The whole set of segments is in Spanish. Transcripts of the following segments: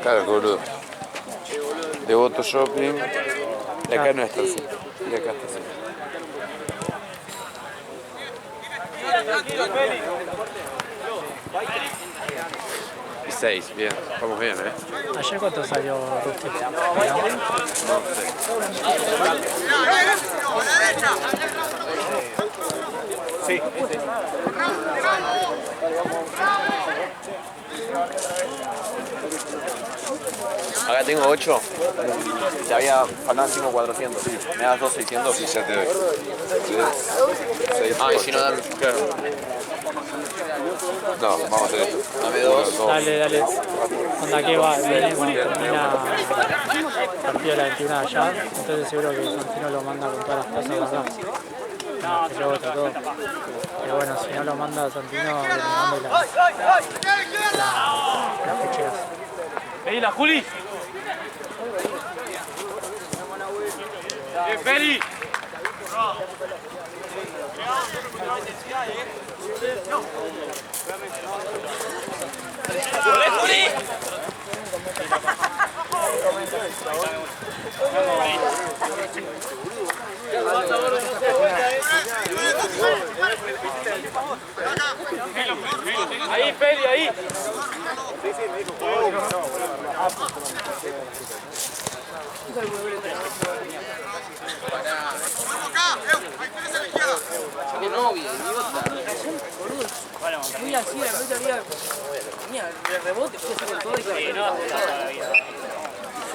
Claro, boludo. Devoto Shopping. Y acá no está así. Y acá está así. Y 6, bien. Estamos bien, ¿Ayer cuánto salió Rusty? Sí. Acá tengo 8. Te había faltado 5 400. ¿Me das 2 600? Sí, ya te doy. 6, Ah, y si no, dame. Claro. No, vamos a hacer esto. Dame 2. Dale. Onda, ¿qué va? Venimos, termina el partido de la 21 allá, entonces seguro que Santino lo manda con todas las cosas acá. No, que luego está todo. Pero bueno, si no lo manda Santino, que le mande las ficheras. ¡Pedila, Juli! ¡Bien, Peri! ¡Juli, Juli! Ahí, Peri, ahí. ¡Qué novia, idiota! Muy así, la pelota había... Mira, el rebote, fue a hacer el todo y que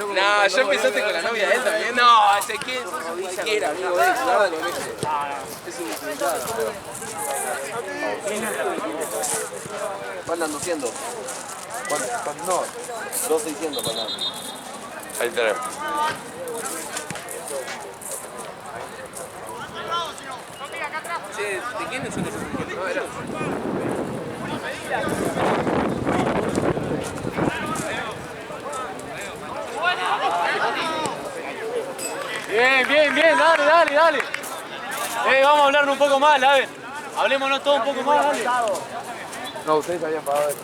no, yo pensaste con la novia de él también. No, ese que es cualquiera, amigo de él, nada con ese. Es un insultado. ¿Cuánto andan 200? No, 2 600 para nada. Ahí tenemos. Che, ¿de quién son esos 600? No, era... Bien, dale. Vamos a hablar un poco más, a ver. Hablémonos todo un poco más, dale. No, ustedes habían pagado eso.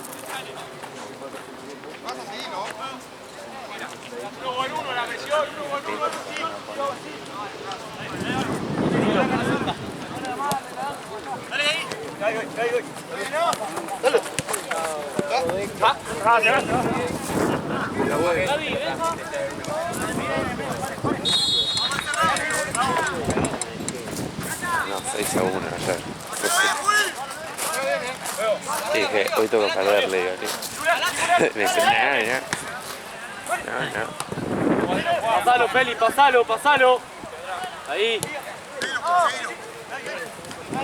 No, 6-1 ayer. Y dije, hoy tengo que perderle, digo, tío. Me dice, no. Pasalo, Feli, pasalo. Ahí.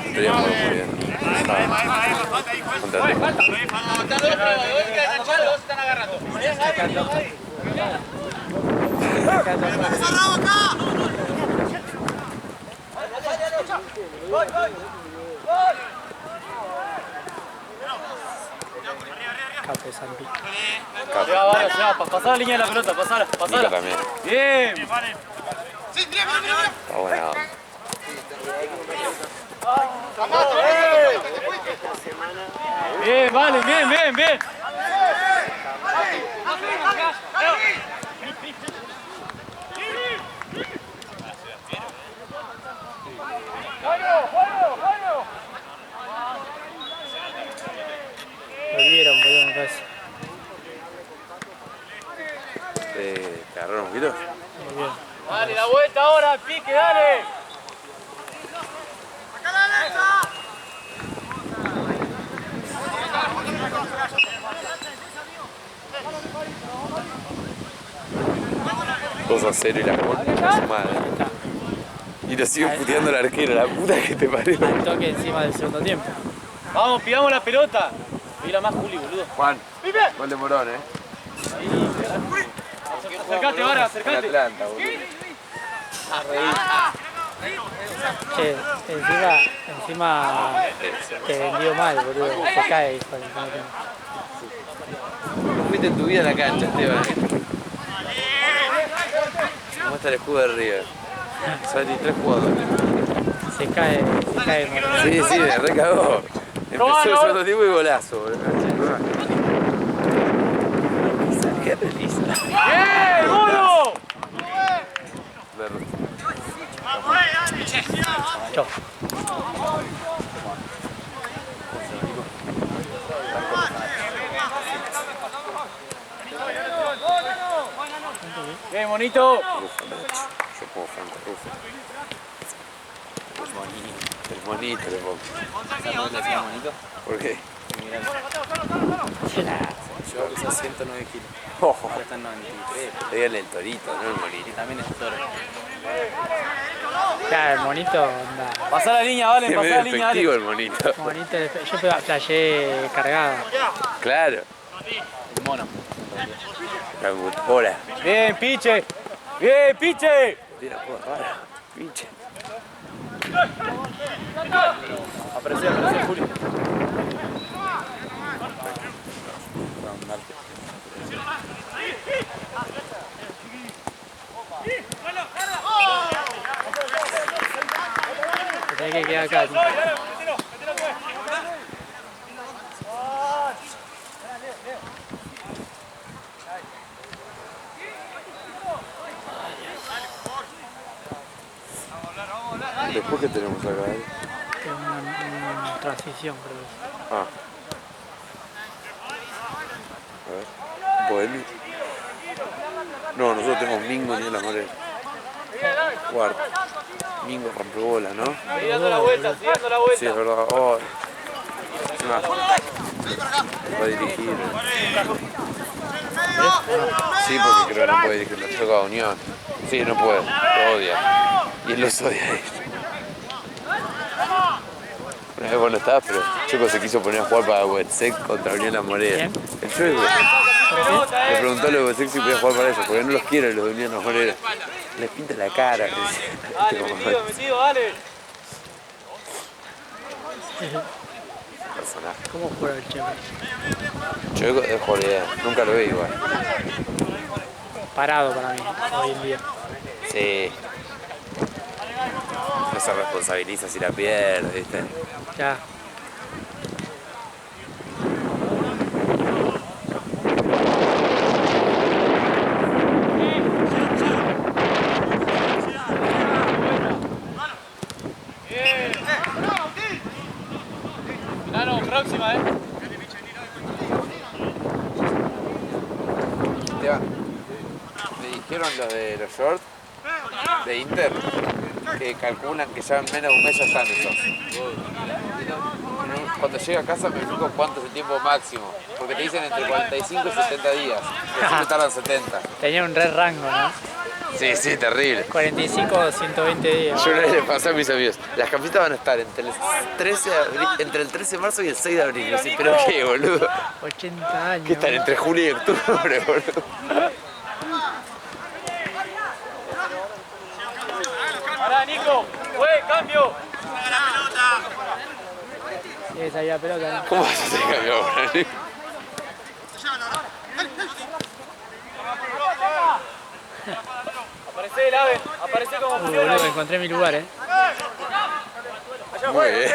Estaría muy bien. Capo Santi. Se va, pasá la línea de la pelota, pasala. Nico también. Bien. Está buena. Bien, vale, bien. Volvieron, me parece. ¿Te agarraron un poquito? Muy bien. Dale, la vuelta ahora, pique, dale. ¡Acá a la derecha! 2-0 y la concha de su madre. Y lo sigue puteando el arquero, la puta que te parió. Al toque encima del segundo tiempo. Vamos, pidamos la pelota. Pídela más, Juli, boludo. Juan, gol de Morón, Acercate ahora, acercate. Atlanta, boludo. Che, encima te vendió mal, boludo. Se cae, hijo de puta. No fuiste en tu vida a la cancha, Esteban. ¿Cómo está el escudo de River? Son 23 jugadores. Se cae Morón. Sí, me recagó. Empezó el segundo tiempo y golazo, boludo. ¿Qué feliz? monito. Rufo, Nacho. Yo pongo Franco Rufo. El monito le pongo. ¿Sabes por qué le decía monito? ¿Por qué? Mirá, yo pesaba 109 kilos. Ojo. Ahora está en 93. Dígale el torito, no el Y monito. también es toro. Claro, el monito, onda. Pasá la línea, Valen, Es pasá medio la línea, efectivo Valen. el monito. Monito, yo playé cargada. Claro. El mono. Hola. Bien, piche. Bien, piche. Tira por rara. Pinche. Aparece, Julio. Te tenés que quedar acá, tío. Después que tenemos acá, Tengo una transición, creo. Ah. A ver. Bohemio. No, nosotros tenemos Mingo ni la Morena. Cuarto. Mingo rompebola, ¿no? Sigue dando la vuelta, sigue dando la vuelta. Sí, es verdad. Oh. No. Va a dirigir. Sí, porque creo que no puede dirigir. Lo toca a Unión. Sí, no puede. Lo odia. Y él los odia a ellos. Una vez vos no estabas, pero Choco se quiso poner a jugar para Wetsec contra Unión La Morena. El Choco le preguntó a los de Wetsec si podía jugar para ellos, porque no los quiere los de Unión La Morena. Les pinta la cara. Dale, metido, dale. Personaje. ¿Cómo juega el Checo? Choco es joder, nunca lo veo igual. Parado para mí, hoy en día. Sí. No se responsabiliza si la pierde, ¿viste? Ya. Nano, próxima, Esteban, me dijeron los de los shorts de Inter que calculan que ya en menos de un mes ya están esos. Cuando llegue a casa me fijo cuánto es el tiempo máximo, porque te dicen entre 45 y 70 días, pero siempre tardan 70. Tenía un re rango, ¿no? Sí, sí, terrible. 45 o 120 días. Yo una vez le pasé a mis amigos, las camisetas van a estar entre el 13 de abril, entre el 13 de marzo y el 6 de abril. Y yo decía, ¿pero qué, boludo? 80 años. ¿Qué están entre julio y octubre, boludo? Pará, Nico. Fue, cambio. Sí, salía la pelota, ¿no? ¿Cómo vas a hacer cambio ahora? Aparece el ave. Aparece como Boludo, encontré mi lugar, Muy bien.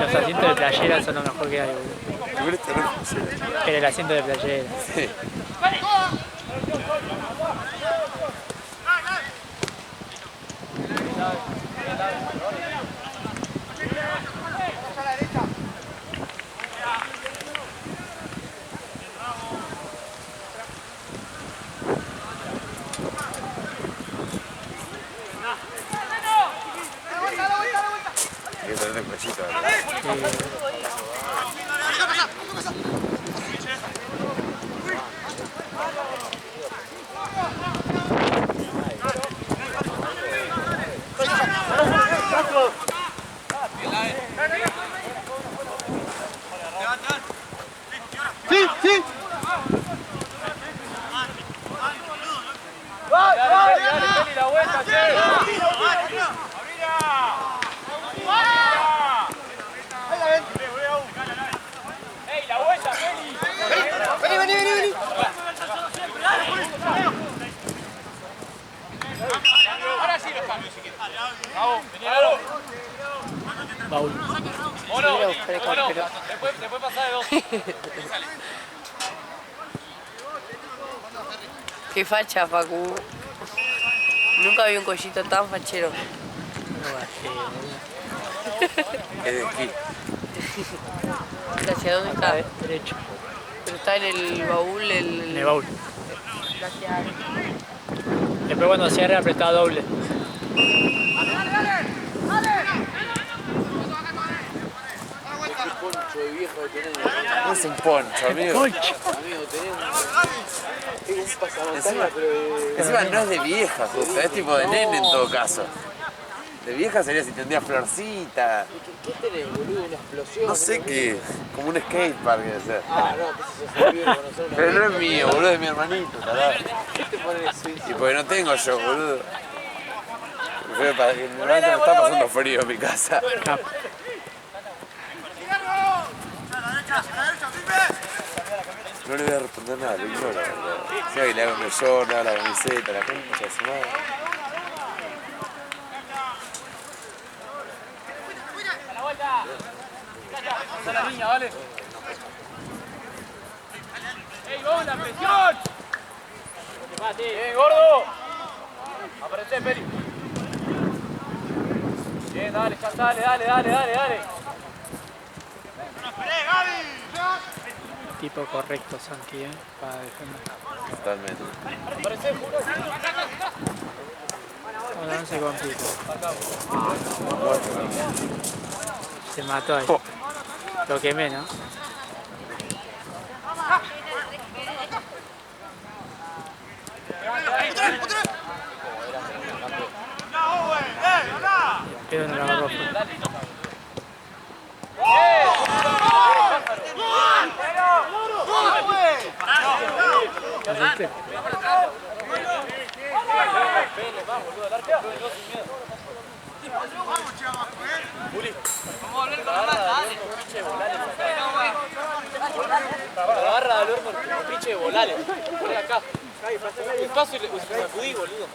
Los asientos de playera son lo mejor que hay, boludo. Pero el asiento de playera. Sí. Hay que tener el pechito, ¿verdad? Dale, la vuelta, ¡Ey, la vuelta, Feli! Vení. Ahora sí los cambios, si quieres. Vamos, vení, Lalo. Baúl. Mono, Mira, buscar el mono, campero. después pasar de dos. Qué facha, Facu. Nunca vi un collito tan fachero. Es de esquí. ¿Hacia dónde está? Derecho. Pero está en el baúl, En el baúl. Gracias. Después cuando cierre apretá doble. Poncho de viejo que tenés. No es un poncho, amigo. Amigo, tenés un pasamontaña, pero Encima no es de vieja, justo, es tipo de nene en todo caso. De vieja sería si tendría florcita. ¿Qué tenés, boludo? Una explosión. No sé qué, como un skatepark debe ser. Ah, no, entonces se olvidó de conocer una. Pero no es mío, boludo, es mi hermanito, tarado. ¿Qué te pones eso? Y porque no tengo yo, boludo. Prefiero para que normalmente me está pasando frío en mi casa. No le voy a responder nada, lo ignoro, la verdad. Si que le hago un short, la camiseta, la concha de su madre. La niña, ¿vale? ¡Ey, vos, la presión! ¡Bien, gordo! Aparece, Peri. Bien, dale, ya dale. Tipo correcto, Santi, para defender. Totalmente. Aparece, juro. Ahora no se complica. Se mató ahí. Lo quemé, ¿no? Quedó en la roja. ¿Asiste? Agarra al horno el pinche de volales. Poné acá. El paso y le sacudí, boludo.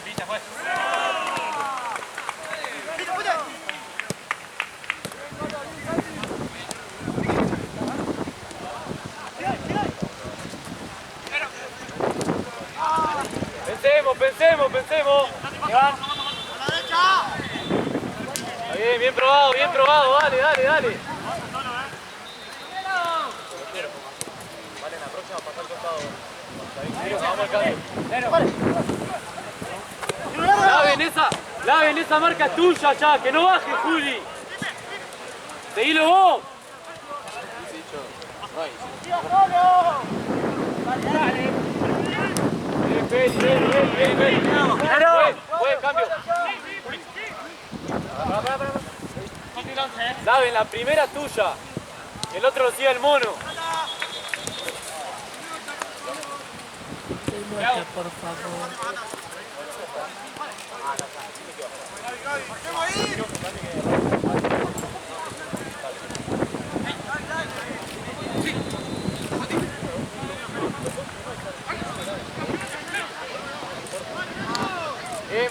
Viste, fue. Pensemos. Iván. Bien probado, dale. Vale, en la próxima pasar al costado. Vamos al cambio. Laven esa marca tuya ya, que no baje, Juli. Seguilo vos. Bien. Buen cambio. Laven, la primera tuya. El otro lo sigue el mono. Por favor.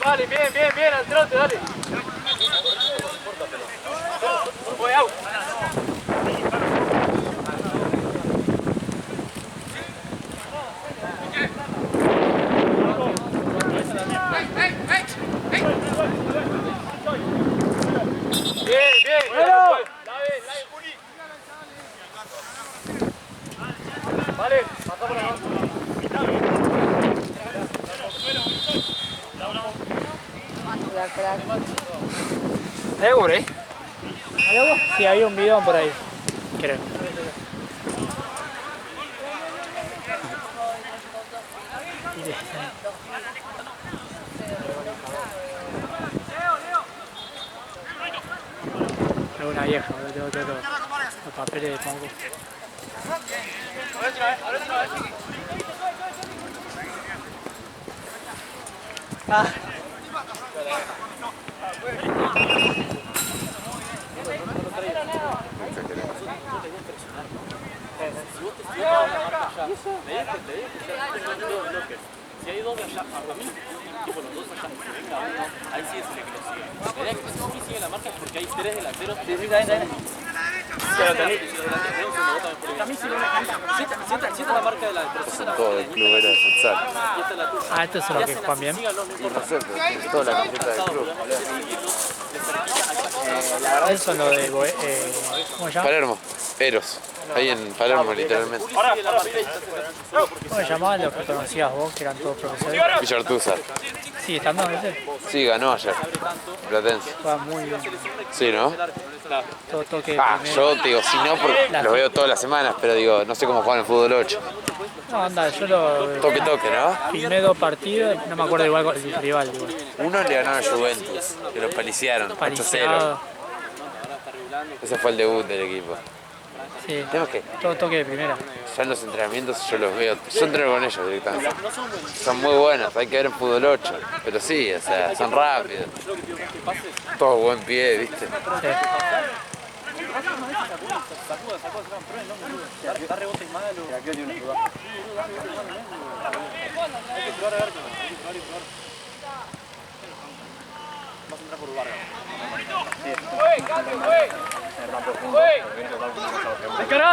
Vale, bien, al trote, dale. Voy out. Bien. Lave, Juli. Vale, pasá por acá. ¿Seguro, Sí, había un bidón por ahí, creo. Es una vieja, tengo los papeles de Pongo. Si hay dos de allá, para mí, tipo los dos allá, ahí sí es el que lo sigue. La idea que si sigue la marca es porque hay tres delanteros. Sí, dale. Si esta es la marca de la Son todos del club, era de futsal. Ah, estos son los que juegan bien. Y no sé, pero tienen toda la camiseta del club. Esos son los de ¿cómo se llama? Palermo, Eros. Ahí en Palermo, literalmente. ¿Cómo se llamaban los que conocías vos, que eran todos profesores? Villartuza. Sí, estando ese. Sí, ganó ayer. Platense. Juegan muy bien. Sí, ¿no? Todo toque Ah, primero. yo digo, si no, porque los veo todas las semanas, pero digo, no sé cómo juegan el fútbol 8. No, anda, yo lo Toque, ¿no? filmé 2 partidos, no me acuerdo igual el rival. Igual. Uno le ganó a Juventus, que lo paliciaron, 8-0. Paliciado. Ese fue el debut del equipo. Sí, El tema es que todo toque de primera. ya en los entrenamientos yo los veo, yo entreno con ellos directamente. Son muy buenos, hay que ver en fútbol 8, pero sí, o sea, son rápidos. Todo buen pie, ¿viste? Sí.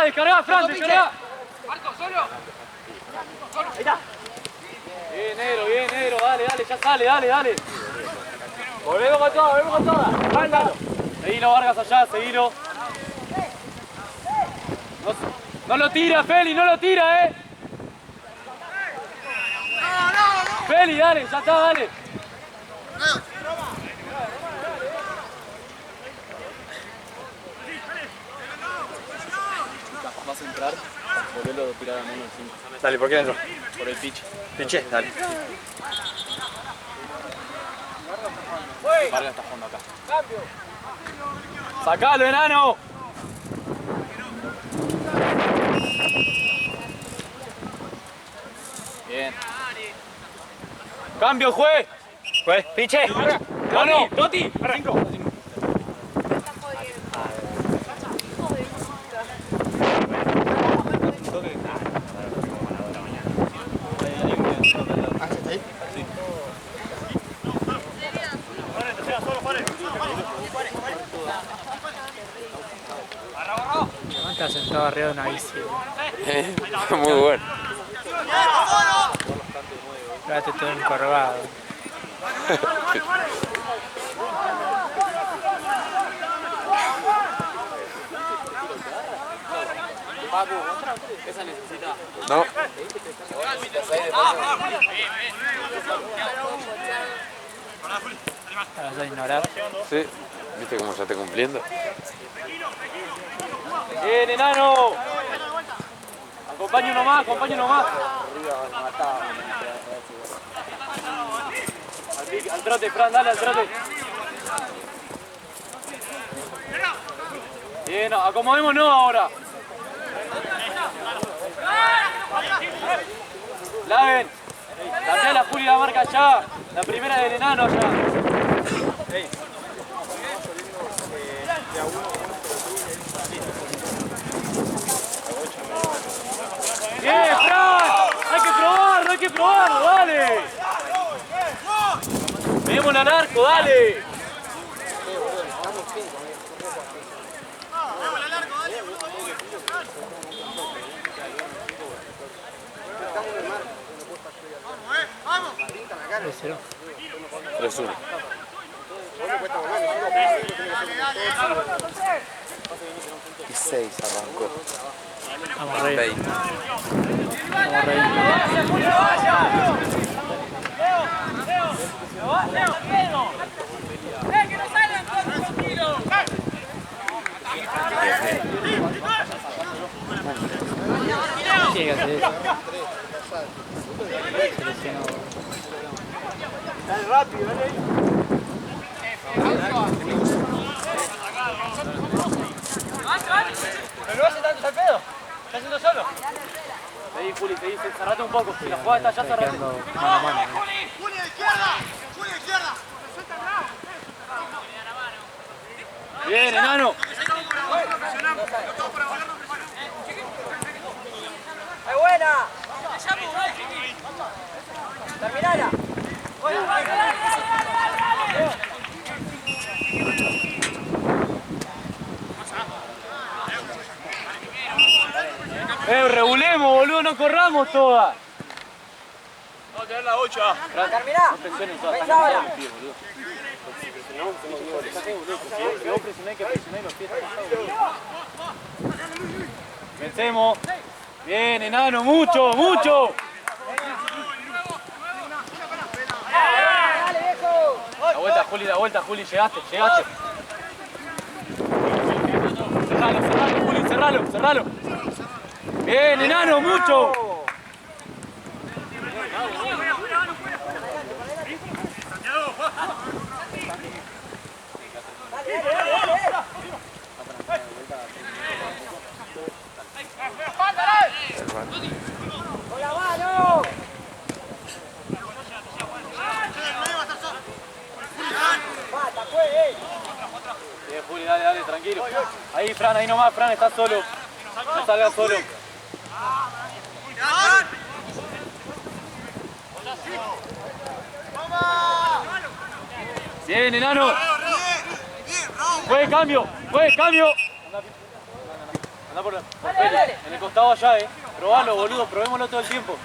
Descarga, Fran, descarga. Marco, solo. Ahí está. Bien, negro, dale, ya sale, dale. Volvemos con toda. Mándalo. Seguilo, Vargas allá, seguilo. No lo tira, Feli, no lo tira, Feli, dale, ya está, dale. Vas a entrar, volverlo a tirar a mano en 5. Dale, ¿por qué dentro? Por el pitch. Pinche, dale. Vargas está jugando acá. Sacalo, enano. Bien. Cambio, juez. Piche. Toti. 5. Está sentado arriba de una bici. Muy bueno. Quédate todo encorvado. Esa necesita. No. La vas a ignorar. Sí. ¿Viste cómo ya está cumpliendo? Bien, enano. Acompaña uno más. Al trote, Fran, dale al trote. Bien, acomodémonos ahora. Laven. Cambiá la Juli la marca allá. La primera del enano allá. ¡Bien, Fran! Hay que probarlo, dale. Veamos al arco, dale. ¡Vamos! 3-1. Y 6 arrancó. Vamos, Rey. 20. Vamos, Rey. ¡Que no salgan todos tranquilos! Tiene que hacer eso. Seleccionó. Dale rápido, dale. ¿Pero no hace tanto al pedo? ¿Está haciendo solo? Seguí, Juli, seguí, cerrate un poco. Si la jugada está allá, cerrate. Quedando mano a mano. ¡Juli, izquierda! Bien, enano. ¡Es buena! ¡Terminala! Regulemos, boludo, no corramos todas. Vamos a tener la 8. Terminá. No presionen todas, Pensá ahora. los pies, boludo. Si presionamos, somos goles. Si vos presionás, que presionás los pies. Vencemos. Bien, enano, mucho, mucho. La vuelta, Juli, llegaste. Cerralo, Juli, cerralo. Bien, enano, mucho. ¡Con la mano! Bien, Juli, dale, tranquilo. Ahí, Fran, ahí nomás, Fran, estás solo. No salgas solo. Bien, enano. Fue cambio. Anda por Peli, en el costado allá, Probalo, boludo, probémoslo todo el tiempo.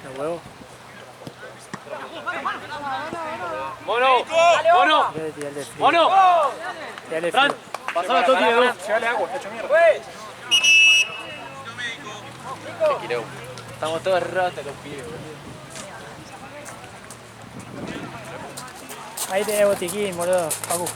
El huevo. Mono. Debe tirarle frío. Mono. Tirarle Fran, frío. pasame a Toti de 2. Llegale agua, está hecho mierda. Estamos todos ratas los pies, boludo. Ahí tenés botiquín, boludo. Pacu.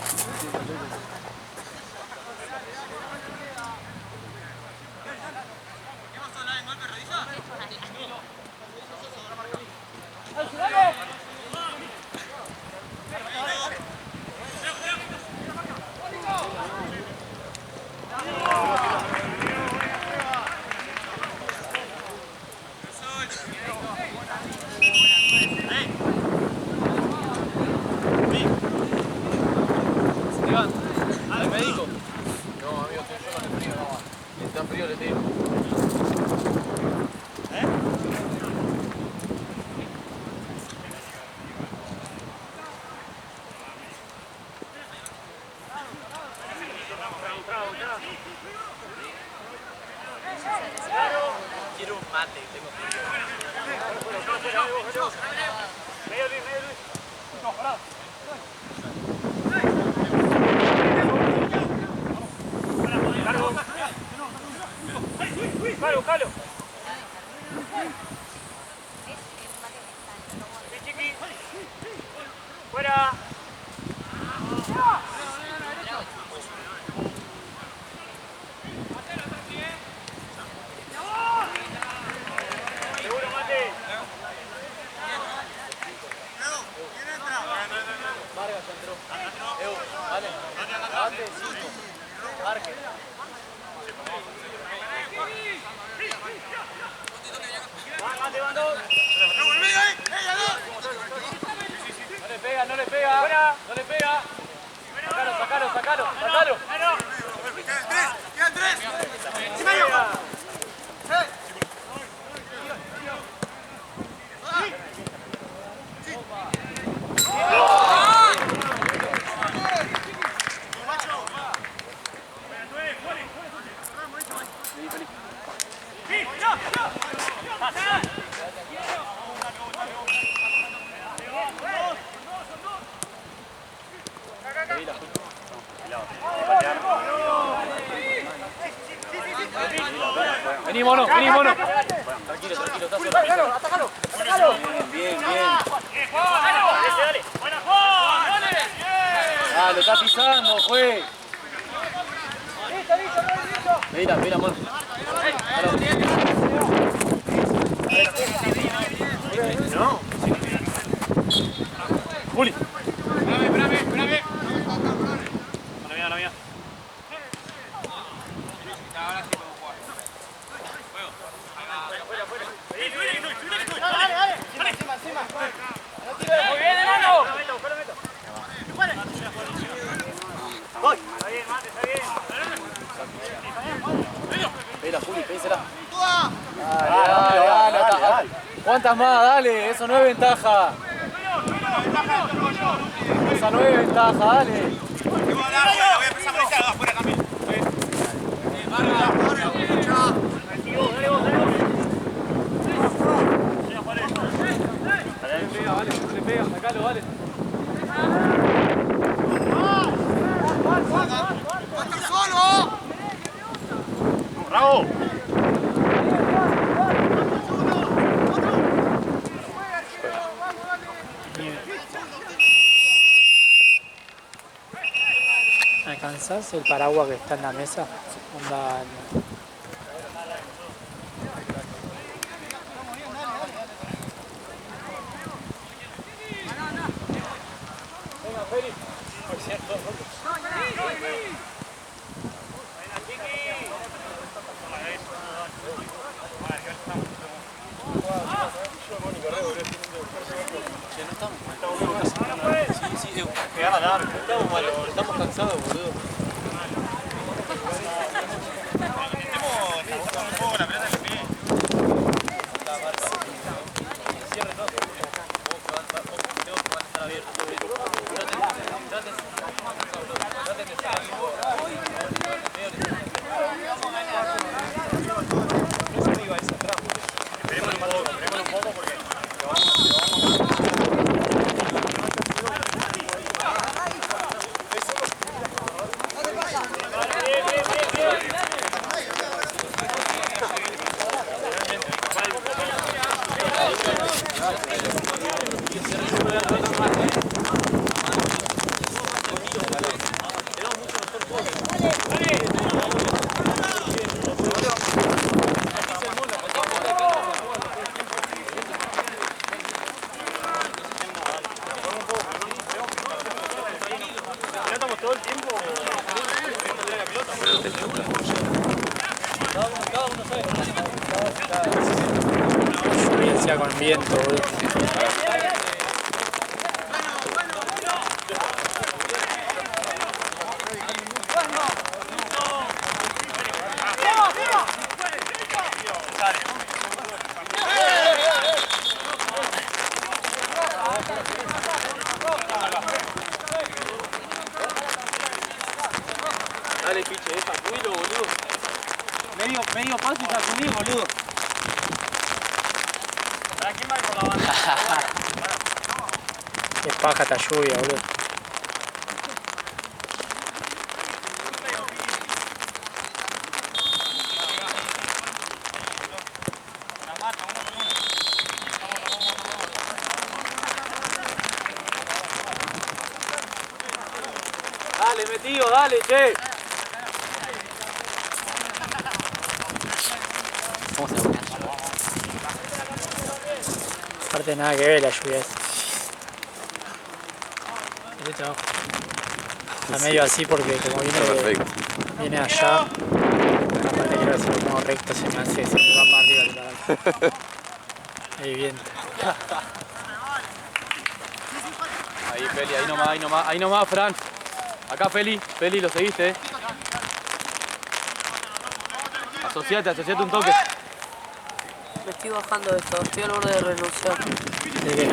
¿Al médico? No, amigo, estoy yo con el frío, no. Si está frío le tiro. Quiero un mate, tengo frío. Medio Luis. No, pará. Calo. Sí, chiqui. Fuera. Seguro, mate. Vargas entró. Vale. Date 5. Marque. No le pega. Sacalo. Quedan 3. Vení, mono. Tranquilo, está solo. Atácalo. Bien. Ah, lo está pisando, juez. Listo. Mira, mono. No. Juli. Espérame. La mía. Ahora sí podemos jugar. Dale. Encima. Muy bien, enano. Voy. Está bien, mate, está bien. Juli, pedísela. Dale. ¿Cuántas más? Dale, eso no es ventaja. Esa no es ventaja, dale. Le pega, sacalo, vale. ¡Bravo! ¿Alcanzás el paraguas que está en la mesa? Onda, Estamos cansados, boludo. experiencia con viento, boludo. Dale, piche, sacudirlo, boludo. Medio paso y sacudir, boludo. ¿Para quién va por la banda? Qué paja esta lluvia, boludo. Dale, metido, dale, che. Aparte nada que ver la lluvia esa. Derecha abajo. Está medio así porque como viene allá, aparte quiero decir como recto se me hace, se me va para arriba el barato. Ahí bien. Ahí, Feli, ahí nomás, Fran. Acá, Feli, lo seguiste, Asociate un toque. Me estoy bajando de esto, estoy al borde de renunciar. ¿De qué?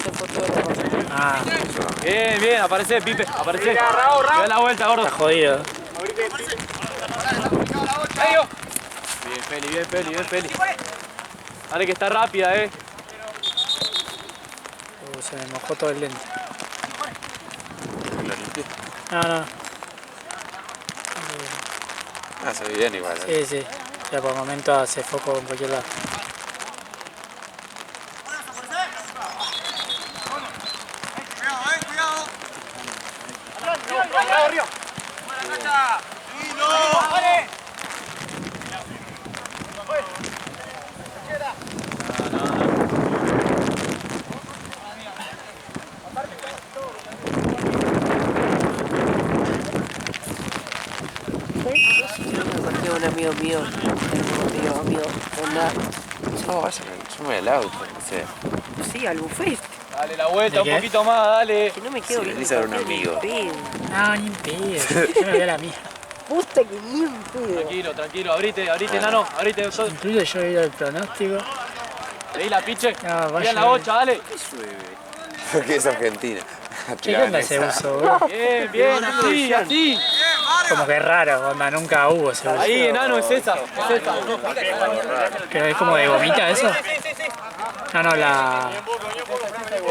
Se fue todo esta cosa. Ah, Bien, aparece, Pipe, aparece. Da la vuelta, gordo. está jodido. Bien, Feli. Dale que está rápida, Se me mojó todo el lente. ¿Lo limpié? No. Ah, se ve bien igual. Sí. Ya por el momento hace foco en cualquier lado. Un amigo mío, No, vaya, sube el auto, no sé. sí, al buffet. Dale la vuelta, ¿De un qué? poquito más, dale. Que no me quedo Sí, bien. venís a ver un amigo. No, ni en pedo. Yo me voy a la mía. puta que ni un pedo. Tranquilo, tranquilo, abrite, nano, abrite. Incluso yo he ido al pronóstico. Leí la piche. No, vaya. Bien la bocha, dale. Porque es Argentina. ¿Qué onda ese uso, bro? Bien, bien, así, así. Como que es raro, onda, nunca hubo ese uso. Ahí, enano, es esa. Pero es como de gomita eso. No,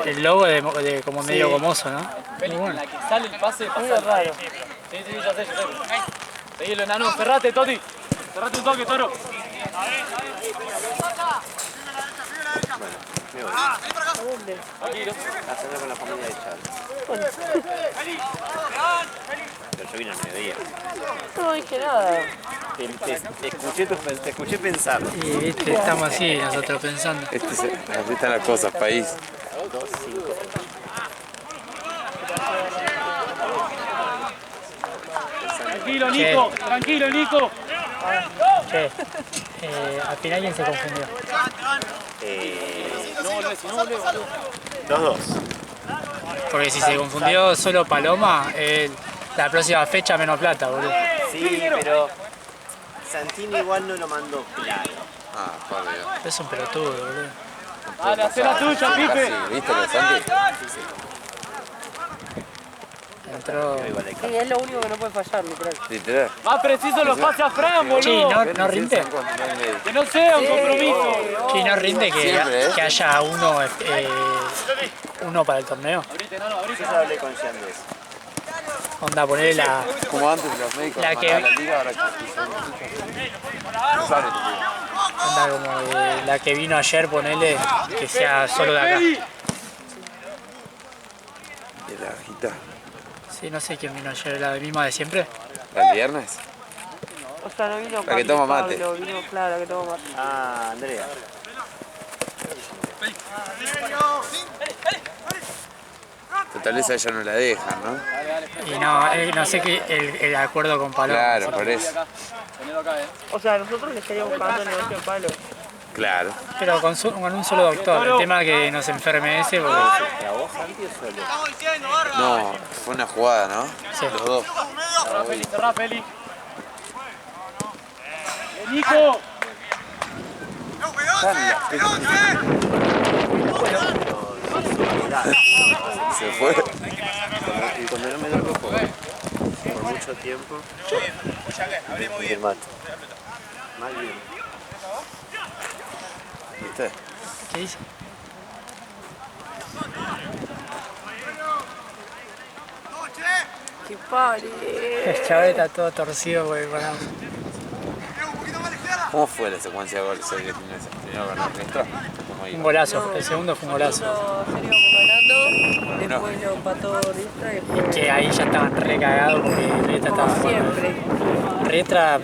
el logo de como medio gomoso, ¿no? Muy bueno. La que sale el pase, pasa raro. Sí, ya sé. Seguilo, enano, cerrate, Toti. Cerrate un toque, Toro. Tranquilo. A cenar con la familia de Charles. Pero yo vine al mediodía. No dije nada. Te escuché pensar. Y viste, estamos así nosotros pensando. Así están las cosas, país. 2, 5. Tranquilo, Nico. Che, al final ¿quién se confundió? 2-2. Porque si se confundió solo Paloma, la próxima fecha menos plata, boludo. Sí, pero Santini igual no lo mandó claro. Ah, por Dios. Es un pelotudo, boludo. Dale, hacé la tuya, Pipe. Sí, ¿viste lo de Santi? Entró... Sí, es lo único que no puede fallar, literal. Literal. Más preciso los pases a Fran, Sí, boludo. no rinde. Que no sea un compromiso. Sí, no rinde Siempre, que haya uno para el torneo. Yo ya hablé con Jean de eso. Onda, ponerle la... Como antes los médicos La que- mandaban la liga, ahora que no sale. Onda como la que vino ayer, ponele, que sea solo de acá. De la hojita. Sí, no sé quién vino ayer, la misma de siempre. ¿El viernes? O sea, no vino La que toma mate. Pablo, vino, claro, la que toma mate. Ah, Andrea. Tal vez a ella no la dejan, ¿no? Y no sé qué el acuerdo con Paloma. Claro, por eso. O sea, nosotros le estaríamos pagando el negocio de Pablo. Claro. Pero con un solo doctor. El tema es que nos enferme ese porque... ¿Para vos, Santi, o solo? No, fue una jugada, ¿no? Sí. Los dos. Cerrá, Feli. Nico. Se fue. Y cuando no me duermo por mucho tiempo, me mato. Mal bien. ¿Viste? ¿Qué dice? ¡Qué padre! El chaval está todo torcido porque bueno, ¿Cómo fue la secuencia de goles hoy que tiene ese? Primero ganó Riestra. ¿Cómo un iba? golazo. El segundo fue un golazo. Nosotros íbamos ganando, después lo empató Riestra y después... Que ahí ya estaban recagados porque Riestra estaba... Como siempre. Riestra,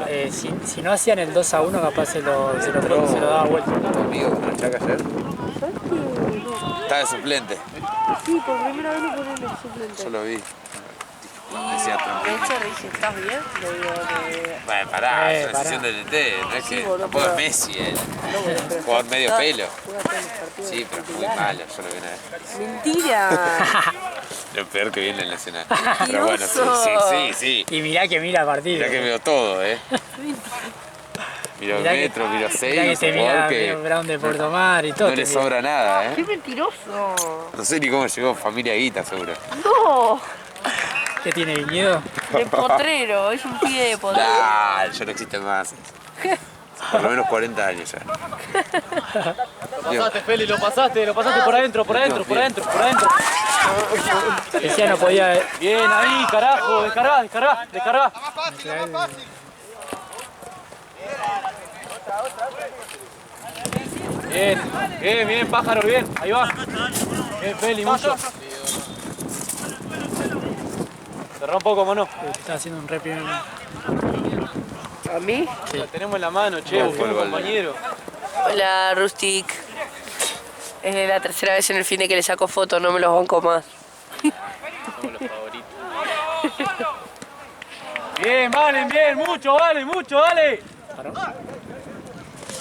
si no hacían el 2-1 capaz se lo daba vuelta. ¿Tu amigo con el Chaca ayer? Estaba de suplente. Sí, por primera vez lo ponen de suplente. Yo lo vi. Decía De tranquilo. hecho, le dije, ¿estás bien? Le digo que... Bueno, pará, es una pará. decisión del DT, no es que boludo, tampoco es pero- Messi, él. No, pero Jugador medio pelo. juega todos los partidos Sí, pero es muy titulares. malo, yo lo vi una vez. ¡Mentira! Lo peor que viene en el Nacional. Pero bueno, sí. Y mirá que mira partido. Mirá que veo todo, Miro Mirá que- Metro, miro mirá que Seis, te un mira jugador que Brown de Puerto Mar y todo. no te le mira. sobra nada, ¡Qué mentiroso! No sé ni cómo llegó, familia Guita seguro. ¡No! ¿Qué tiene viñedo? De potrero, es un pibe de potrero. Nah, ya no existe más. Por lo menos 40 años ya. Lo pasaste, Feli, lo pasaste por adentro. Decía no podía... Bien, ahí, carajo, descargá. Bien, pájaro, bien, ahí va. Bien, Feli, mucho. Cerrá un poco, mono. Está haciendo un re primer... ¿A mí? La tenemos en la mano, che, busquemos un compañero. Hola, Rustic. Es la tercera vez en el fin de que le saco fotos, no me los banco más. Bien, Valen, bien, mucho, dale.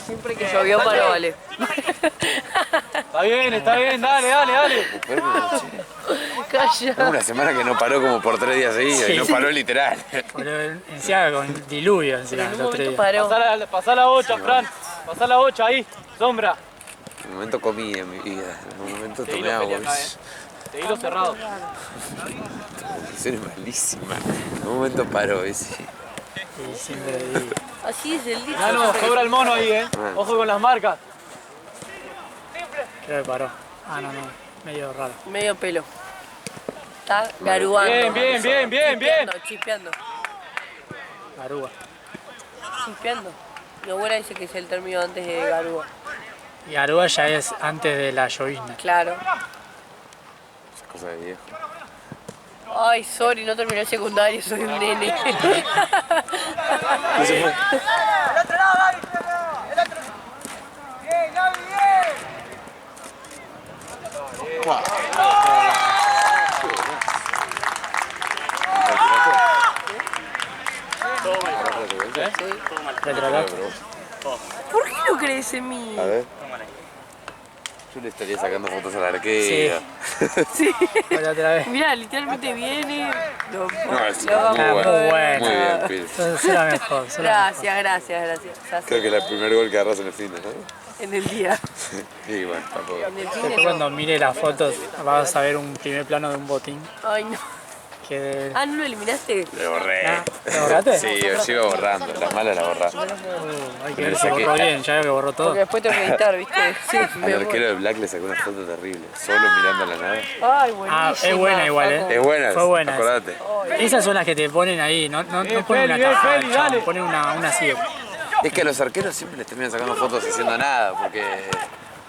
Siempre que llovió paró, vale. Está bien, dale. Es una semana que no paró como por 3 días seguidos, y no paró literal. Pero encima con diluvio encima En un los 3 momento días. paró. Pasá la 8, Fran. Pasá la 8 ahí. Sombra. En un momento comí en mi vida, en un momento tomé Seguilo, agua. Feli, acá, Seguilo cerrado. Es malísima. En un momento paró, ese. Y siempre digo, Así es el dicho. No, sobra el mono ahí, Ojo con las marcas. creo que paró. Ah, no, medio raro. Medio pelo. Está garuando. Bien. Chispeando. Garúa. Chispeando. Mi abuela dice que es el término antes de garúa. Y Garúa ya es antes de la llovizna. Claro. Esas cosas de viejo. Ay, sorry, no terminé el secundario, soy un nene. ¿Qué se fue? Retrataste. ¿Por qué no crees en mí? A ver. Yo le estaría sacando fotos al arquero. Sí. Hola otra vez. Mirá, literalmente viene. No, es lo vamos muy a bueno. ver. Muy bien, Pil. Entonces será mejor. Gracias. Ya sé, Creo que es el primer gol que agarras en el fin, ¿no? en el día. Sí, bueno, tampoco. En el Después cine no. cuando mire las fotos vas a ver un primer plano de un botín. Ay, no. Que... Ah, ¿no lo eliminaste? Le borré. Ah, ¿lo borraste? Sí, yo iba borrando. Las malas las borraba. Hay que ver si borró bien, ya veo que borró todo. Porque después tengo que editar, ¿viste? Sí, Al arquero de Black le sacó una foto terrible. Solo mirando a la nada. Ay, buenísimo. Ah, es buena igual, Es buena. Fue buena. Acordate. Esas son las que te ponen ahí, no ponen Feli, una taja, Feli, dale. ponen una así. Es que a los arqueros siempre les terminan sacando fotos haciendo nada, porque...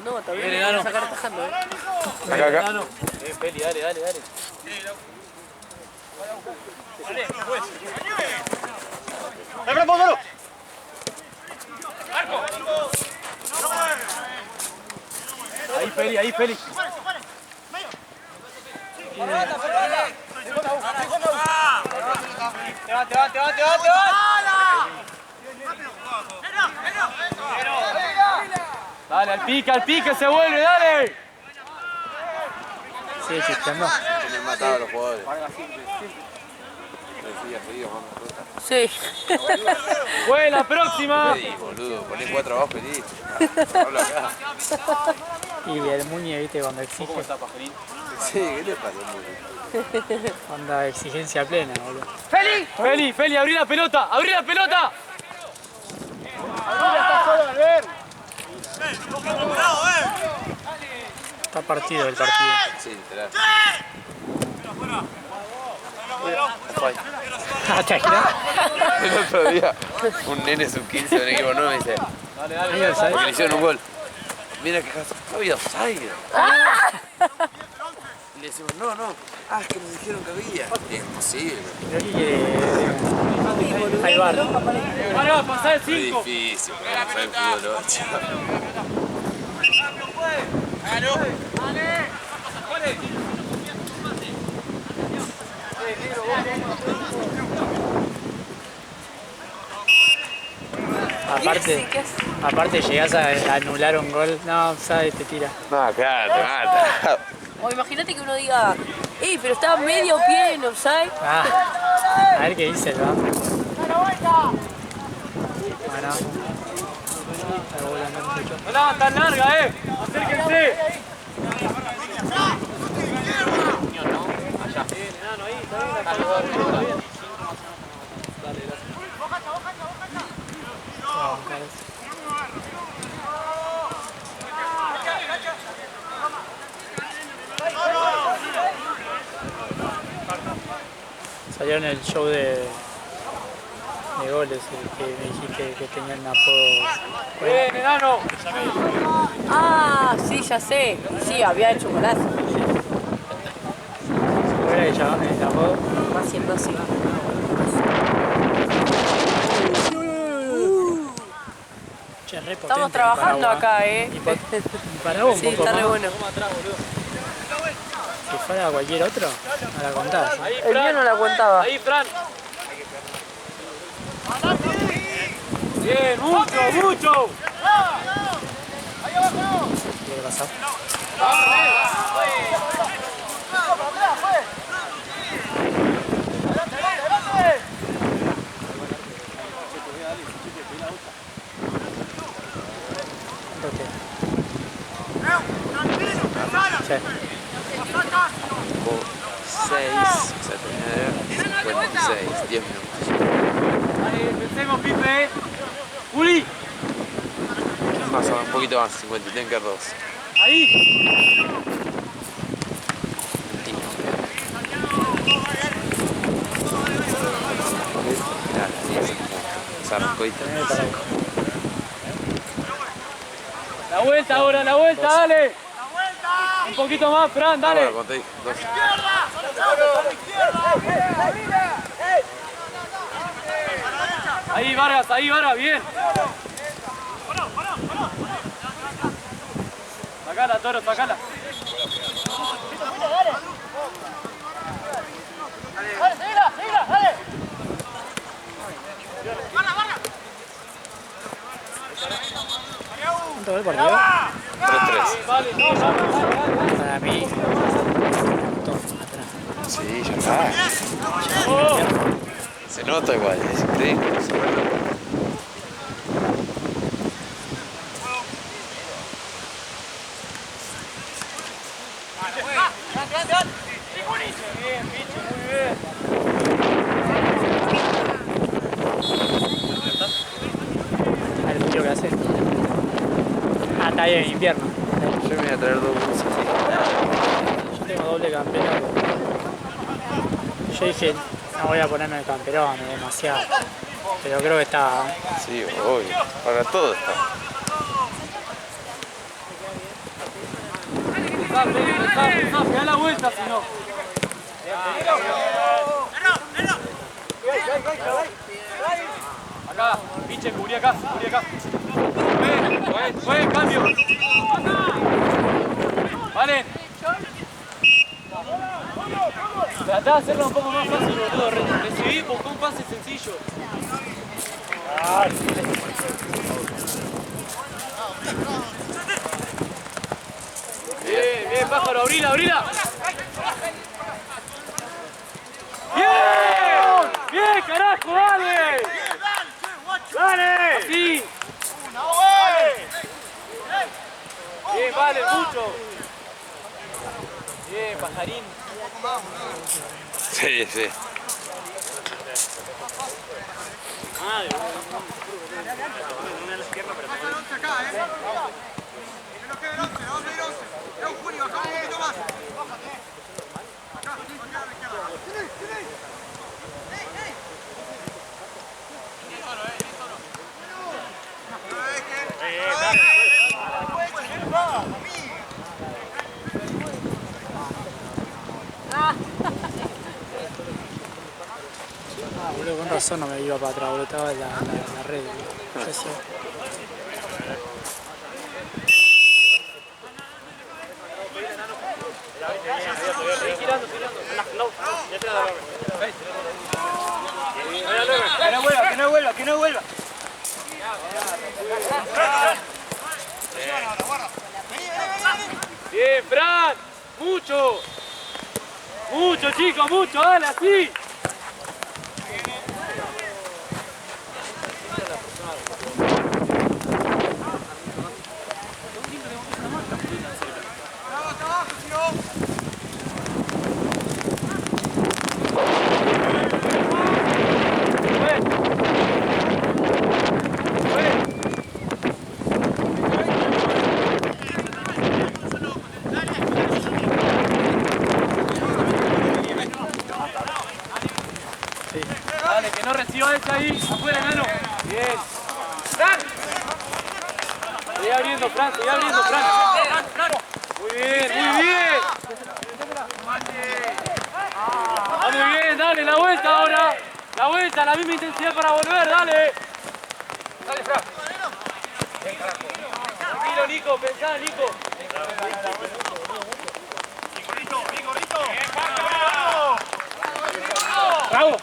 No, también le van a sacar atajando, Acá. Feli, dale. Ahí, Feli. Te va. Dale, al pique, se vuelve, dale. Sigue chispeando. Tienen matado a los jugadores. Sí. Fue la próxima. Sí, boludo, poné 4 abajo y listo. Habla acá. Y el Muñe, viste, cuando exige, Sí, ¿qué le pasa, boludo? cuando exigencia plena, boludo. Feli, abrí la pelota. Está partido el partido. Sí, literal. Ah, ¿te imaginas? El otro día, un nene sub-15 de un equipo nuevo me dice, Ahí el side. porque le hicieron un gol. Mira que había offside. Y le decimos, no. Ah, es que nos dijeron que había. Es imposible. Creo que hay bar. Pará, pasá el Es 5. difícil, porque no sabe el fútbol 8. Aparte llegás a anular un gol, no, sabes, te tira. No, claro, te mata. O imagínate que uno diga, pero estaba medio pie en offside. Ah, a ver qué dice el bar. Bueno. No la hagan tan larga, acérquense. Salió en el show de goles, el que me dijiste que tenía un apodo. Bien, enano. Ah, sí, ya sé. Sí, había hecho golazo. ¿Cuál era el chabón el apodo? Va siendo así. Che, re potente Estamos trabajando Nicaragua. acá, Nicaragua un Sí, poco está re más. bueno. Si fuera cualquier otro, no la contás. Ahí, El mío no la contaba. Ahí, Fran. Bien, mucho. ¿Qué pasó? toque. Sí. 6, o sea, termina de 56, 10 minutos. Dale, pensemos, Pipe. Juli. Más, un poquito más, 50, tienen que dar 2. Ahí. La vuelta ahora, la vuelta, dale. Un poquito más, Fran, dale. Ahora, como te dije, 2. Ahí, Vargas, bien. Sacala, Toro, sacala. ¿Cuánto va el partido? 3-3. Vale, no, dale. Para mí. Sí, ya está. Se nota igual, es increíble. Bien, Picho, muy bien. A ver el frío que hace. Ah, está bien, invierno. Yo me voy a traer 2 bolsas. Yo tengo doble camperón. Yo dije, no voy a ponerme el camperón, es demasiado. Pero creo que está. Sí, obvio. Para todo está. Pensá, pegá la vuelta, si no. Acá, pinche, cubrí acá. Buen cambio. Vale. Tratá de hacerlo un poco más fácil, boludo. Recibí, buscó un pase sencillo. Bien, pájaro, abrila. Bien, carajo, dale. Sí. Bien, vale, mucho. Bien, pajarín. Sí, sí. Boludo, con razón no me iba para atrás, boludo, estaba en la red. Ya sé. Que no vuelva. Bien, Fran. Mucho, chicos, mucho. Dale, así. Dale, que no reciba esa ahí. Afuera, Nano. Bien. ¡Fran! Sigue abriendo, Fran. Muy bien. Muy bien, dale, la vuelta ahora. La vuelta, la misma intensidad para volver, dale. Dale, Fran. Tranquilo, Nico, pensá, Nico. Nicolito. Bravo.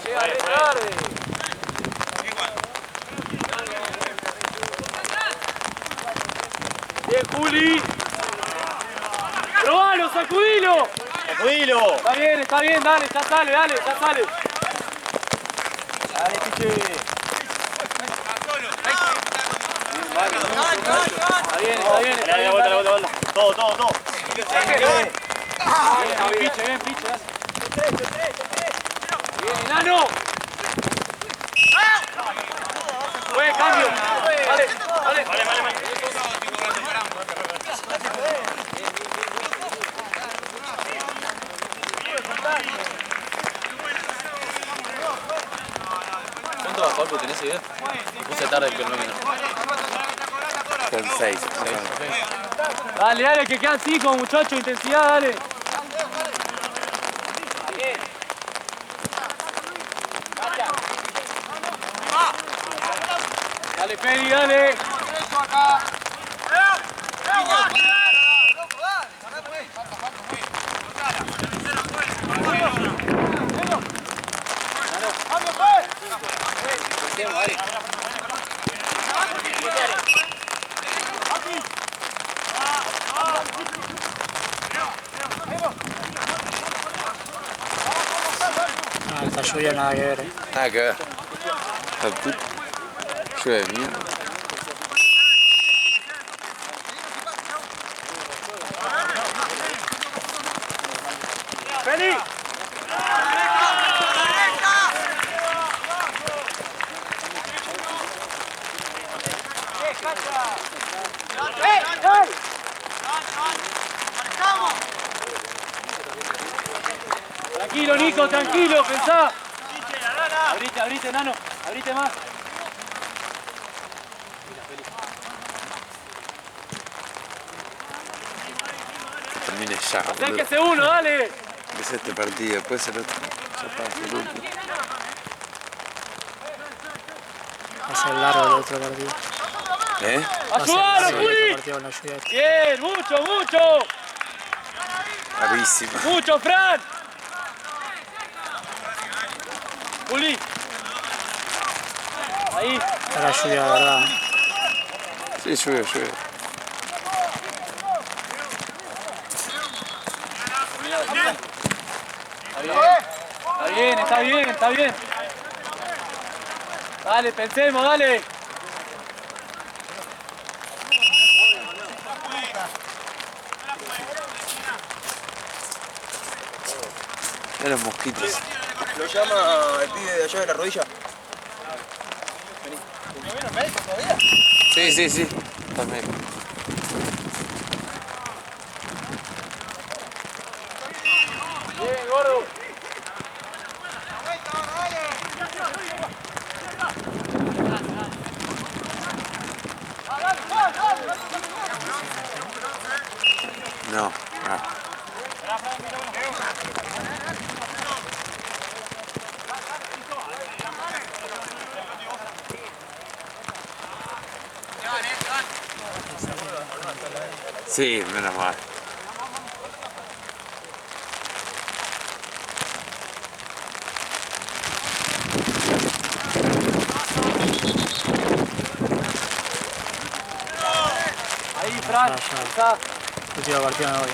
Llega re tarde. Bien, Juli. Probalo, sacudilo. ¡Judilo! Está bien, dale, ya sale, ya sale. Dale, Piche. Está bien. Dale, vuelta. Todo. Bien, Piche, dale. Bien, enano. Buen cambio. Vale. ¿Cuánto bajó Albo? ¿Tenés idea? Me puse tarde el cronómetro. Son 6. Dale, que quedan 5, muchachos, intensidad, dale. Dale, Peri, dale. No, esta lluvia nada que ver. Nada que ver. Llueve de mierda. Peri. Tranquilo, Nico, tranquilo, pensá. Abrite, nano, abrite más. Termine ya. boludo. Acérquese uno, dale. Es este partido, después el otro. Ya está, el último. Va a ser largo el otro partido. ¿Eh? Va a ser ¡Ayúdalo, largo el Juli! otro partido con la lluvia. Bien, mucho. Bravísima. Mucho, Fran. Juli. Ahí. Está la lluvia, de verdad. Sí, llueve. Está bien. Dale, pensemos, dale. Mira los mosquitos. ¿Lo llama el pibe de allá de la rodilla? Sí. También. Bien, gordo. No. Sí, menos mal. Ahí, Fran. Está. Último partido me voy.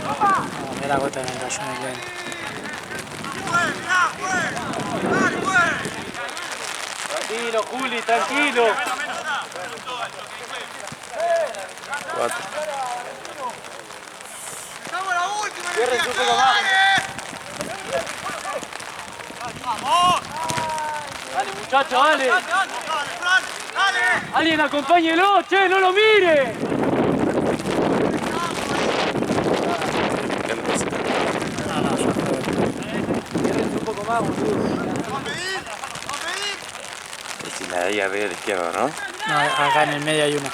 No, mira la gota de me cayó en el lente. Tranquilo, Juli, tranquilo. 4. Cierren un poco más. Dale, muchachos, dale. Alguien acompáñelo, che, no lo mire. No, ya fue. Cierren un poco más, boludo. Y la de ahí arriba a la izquierda, ¿no? No, acá en el medio hay una.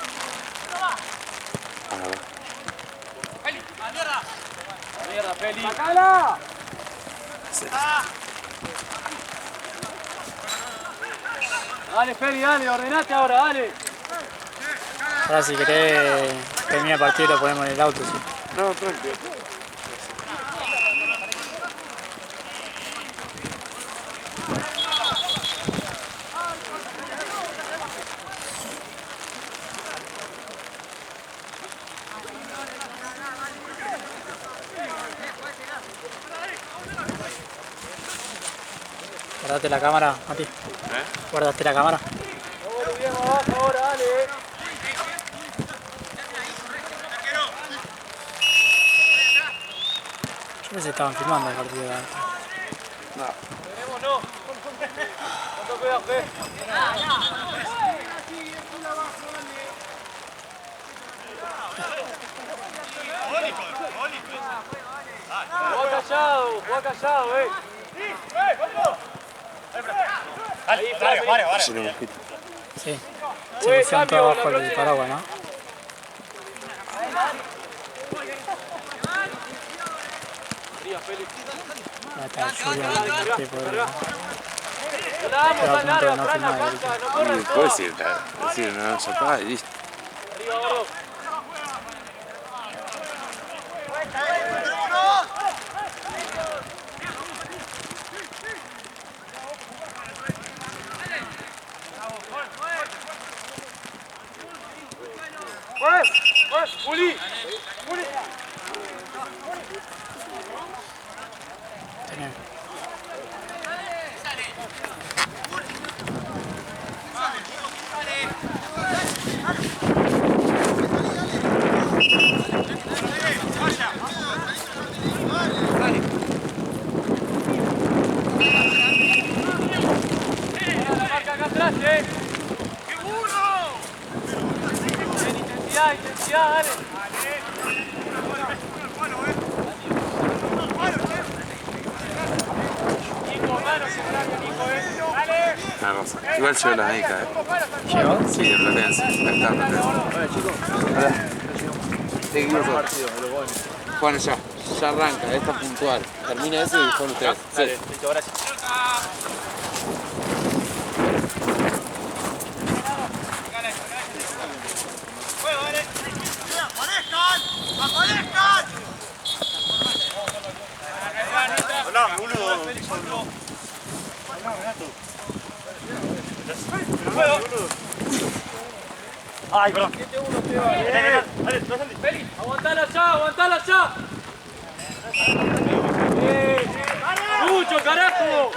Mierda, Feli. ¡Sacala! Sí. Dale, Feli, dale, ordenate ahora, dale. Ahora si querés termina el partido y lo ponemos en el auto, sí. No, tranquilo. Guardate la cámara, Mati. Guardaste la cámara. Muy bien, abajo ahora, dale. Yo pensé que estaban filmando el partido. Tenemos no. No te cuidas, Fe. Juega callado, Dale, vale. Sí. Se pusieron todo abajo el paraguas, ¿no? Ahí está Julián, este pobre. La vamos a ganar, no Fran, la firma, cancha, no Y corran después todos. decir, no, ya está, y listo. Arriba, gordo. Juli. Tenés. La marca acá atrás, ¡Qué burro! Bien, intensidad, dale. Nico, mano, Nico, dale. Una cosa. Igual llevo la médica, ¿Llegó? Sí, en Platense. Acá en Platense. Hola. Seguimos. Bueno, ya arranca, está puntual. Termina ese y después ustedes. Dale, listo, gracias. Hola, boludo. Ay, perdón. Feli, aguantala ya. ¡Mucho, carajo!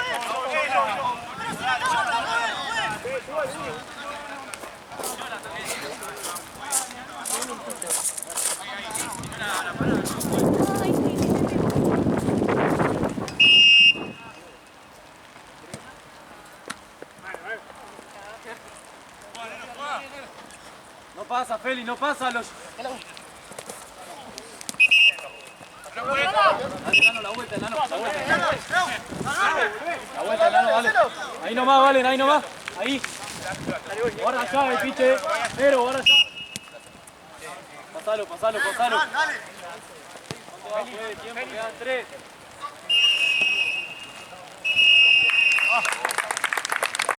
No pasa, Feli, no pasa. Dale, la vuelta, Nano. La vuelta, Nano, dale. Ahí nomás, Valen, ahí nomás. Ahí. Guarda allá, el piche. Pero, guarda allá. Pasalo. ¿Cuánto va, Fede? Tiempo, quedan 3.